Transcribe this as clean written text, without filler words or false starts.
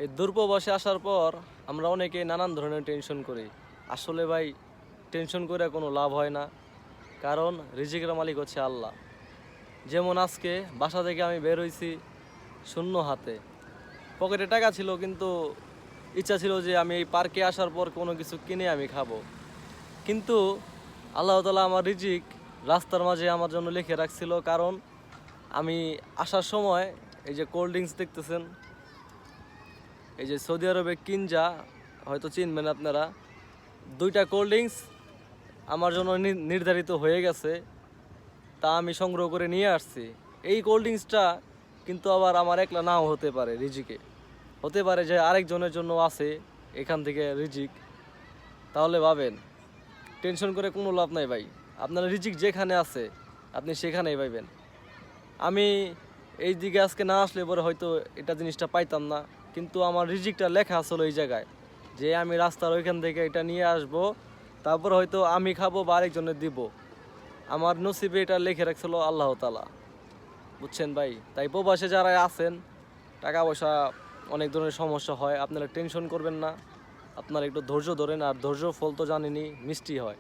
এই দূরপ্রবাসে আসার পর আমরা অনেকেই নানান ধরনের টেনশন করি। আসলে ভাই, টেনশন করে কোনো লাভ হয় না, কারণ রিজিকের মালিক হচ্ছে আল্লাহ। যেমন আজকে বাসা থেকে আমি বের হইছি শূন্য হাতে, পকেটে টাকা ছিল, কিন্তু ইচ্ছা ছিল যে আমি এই পার্কে আসার পর কোনো কিছু কিনে আমি খাবো। কিন্তু আল্লাহ তাআলা আমার রিজিক রাস্তার মাঝে আমার জন্য লিখে রাখছিল, কারণ আমি আসার সময় এই যে কোল্ড ড্রিঙ্কস দেখতেছেন, এই যে সৌদি আরবে কিনজা, হয়তো চিনবেন আপনারা, দুইটা কোল্ড ড্রিঙ্কস আমার জন্য নির্ধারিত হয়ে গেছে, তা আমি সংগ্রহ করে নিয়ে আসছি। এই কোল্ড ড্রিঙ্কসটা কিন্তু আবার আমার একলা নাও হতে পারে, রিজিকে হতে পারে যে আরেকজনের জন্য আছে এখান থেকে রিজিক। তাহলে ভাবেন, টেনশন করে কোনো লাভ নাই ভাই। আপনার রিজিক যেখানে আছে আপনি সেখানেই পাইবেন। আমি এই দিকে আজকে না আসলে পরে হয়তো এটা জিনিসটা পাইতাম না, কিন্তু আমার রিজিকটা লেখা আসলে ওই জায়গায়, যে আমি রাস্তার ওইখান থেকে এটা নিয়ে আসব, তারপর হয়তো আমি খাবো বা আরেকজনের দিব। আমার নসিবে এটা লিখে রাখছিল আল্লাহ তাআলা, বুঝছেন ভাই। তাই প্রবাসে যারা আছেন, টাকা পয়সা অনেক ধরনের সমস্যা হয়, আপনারা টেনশন করবেন না, আপনারা একটু ধৈর্য ধরেন, আর ধৈর্য ফল তো জানেনই মিষ্টি হয়।